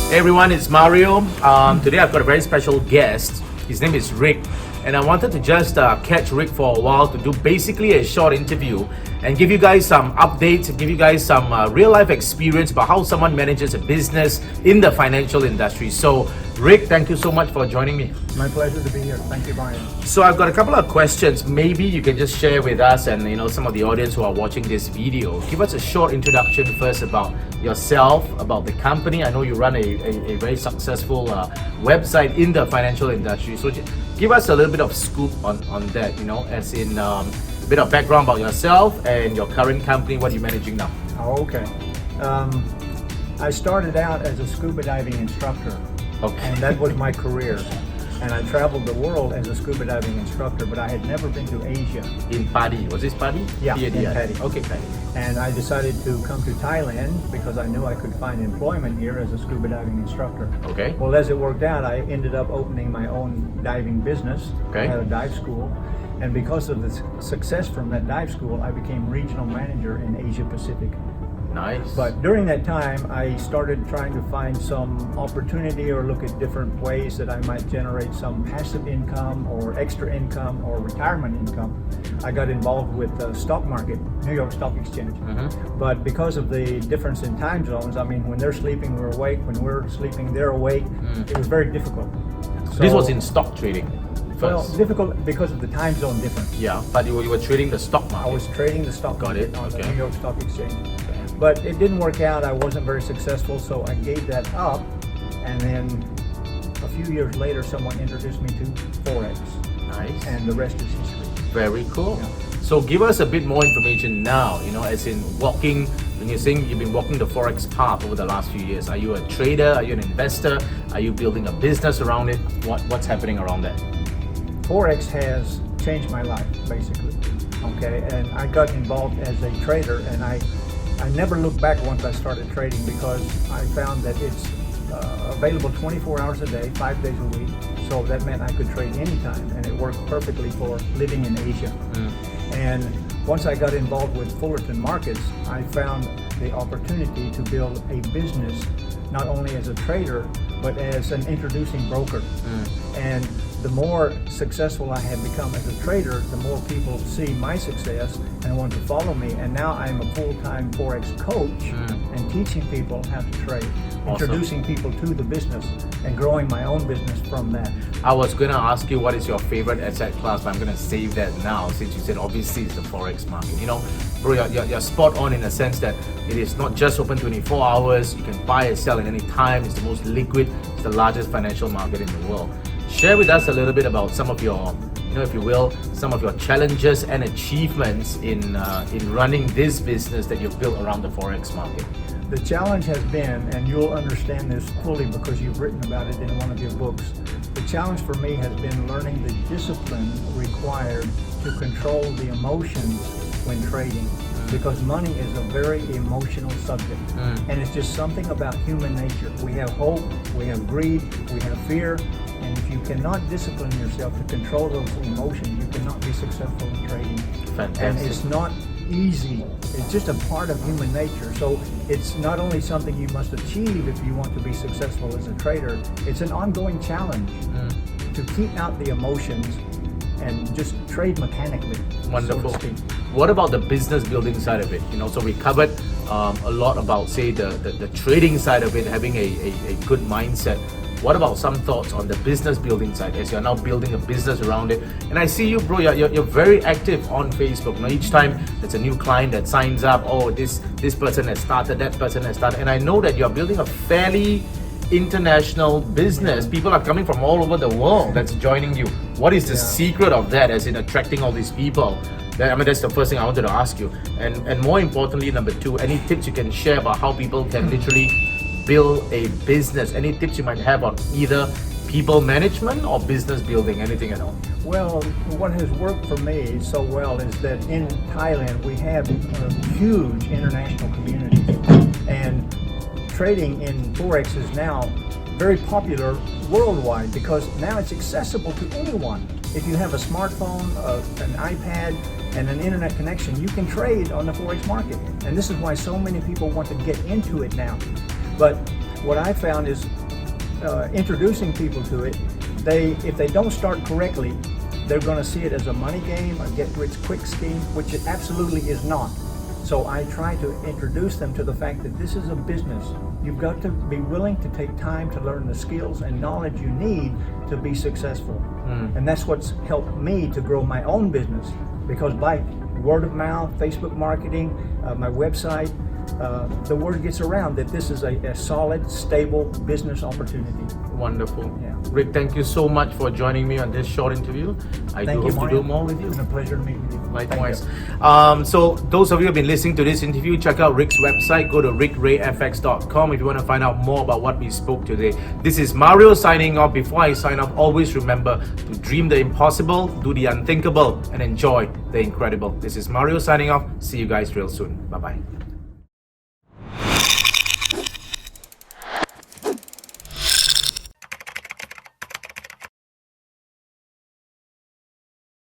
Hey everyone, it's Mario. Today I've got a very special guest. His name is Rick, and I wanted to just catch Rick for a while to do basically a short interview and give you guys some updates and give you guys some real life experience about how someone manages a business in the financial industry. So Rick, thank you so much for joining me. My pleasure to be here. Thank you, Brian. So I've got a couple of questions. Maybe you can just share with us and some of the audience who are watching this video. Give us a short introduction first about yourself, about the company. I know you run a very successful website in the financial industry. So give us a little bit of scoop on that, as in a bit of background about yourself and your current company, what you're managing now. Oh, okay. I started out as a scuba diving instructor. Okay. And that was my career. And I traveled the world as a scuba diving instructor, but I had never been to Asia. In Padi, was this Padi? Yeah, in Padi. Okay, Padi. And I decided to come to Thailand because I knew I could find employment here as a scuba diving instructor. Okay. Well, as it worked out, I ended up opening my own diving business. Okay. I had a dive school. And because of the success from that dive school, I became regional manager in Asia Pacific. Nice. But during that time, I started trying to find some opportunity or look at different ways that I might generate some passive income or extra income or retirement income. I got involved with the stock market, New York Stock Exchange. Mm-hmm. But because of the difference in time zones, I mean, when they're sleeping, we're awake. When we're sleeping, they're awake. It was very difficult. So, this was in stock trading first. Well, difficult because of the time zone difference. Yeah, but you were trading the stock market. I was trading the stock market on the Okay. New York Stock Exchange. But it didn't work out. I wasn't very successful, so I gave that up. And then a few years later, someone introduced me to Forex. Nice. And the rest is history. Very cool. Yeah. So give us a bit more information now, as in walking, when you're saying you've been walking the Forex path over the last few years. Are you a trader? Are you an investor? Are you building a business around it? What's happening around that? Forex has changed my life, basically. Okay, and I got involved as a trader, and I never looked back once I started trading because I found that it's available 24 hours a day, 5 days a week. So that meant I could trade anytime, and it worked perfectly for living in Asia. And once I got involved with Fullerton Markets, I found the opportunity to build a business not only as a trader, but as an introducing broker. And the more successful I have become as a trader, the more people see my success and want to follow me. And now I'm a full-time Forex coach and teaching people how to trade, introducing people to the business and growing my own business from that. I was going to ask you what is your favorite asset class, but I'm going to save that now since you said obviously it's the Forex market. Bro, you're spot on in the sense that it is not just open 24 hours. You can buy and sell at any time. It's the most liquid. It's the largest financial market in the world. Share with us a little bit about some of your, if you will, some of your challenges and achievements in running this business that you've built around the Forex market. The challenge has been, and you'll understand this fully because you've written about it in one of your books, the challenge for me has been learning the discipline required to control the emotions when trading. Because money is a very emotional subject. And it's just something about human nature. We have hope, we have greed, we have fear, and if you cannot discipline yourself to control those emotions, you cannot be successful in trading. Fantastic. And it's not easy. It's just a part of human nature. So it's not only something you must achieve if you want to be successful as a trader, it's an ongoing challenge to keep out the emotions and just trade mechanically. Wonderful. So to speak. What about the business building side of it? So we covered a lot about, say, the trading side of it, having a good mindset. What about some thoughts on the business building side as you're now building a business around it? And I see you, bro, you're very active on Facebook. Each time there's a new client that signs up, this person has started, that person has started. And I know that you're building a fairly international business. People are coming from all over the world that's joining you. What is the secret of that, as in attracting all these people? That's the first thing I wanted to ask you. And more importantly, number two, any tips you can share about how people can literally build a business? Any tips you might have on either people management or business building, anything at all? Well, what has worked for me so well is that in Thailand we have a huge international community, and trading in Forex is now very popular worldwide because now it's accessible to anyone. If you have a smartphone, an iPad, and an internet connection, you can trade on the Forex market. And this is why so many people want to get into it now. But what I found is introducing people to it, if they don't start correctly, they're going to see it as a money game, a get-rich-quick scheme, which it absolutely is not. So I try to introduce them to the fact that this is a business. You've got to be willing to take time to learn the skills and knowledge you need to be successful. And that's what's helped me to grow my own business, because by word of mouth, Facebook marketing, my website, the word gets around that this is a solid, stable business opportunity. Wonderful. Yeah. Rick, thank you so much for joining me on this short interview. I Thank do you, hope to Mario. do more with you. It's been a pleasure to meet with you. Likewise. Thank you. So those of you who have been listening to this interview, check out Rick's website. Go to rickrayfx.com if you want to find out more about what we spoke today. This is Mario signing off. Before I sign off, always remember to dream the impossible, do the unthinkable, and enjoy the incredible. This is Mario signing off. See you guys real soon. Bye-bye.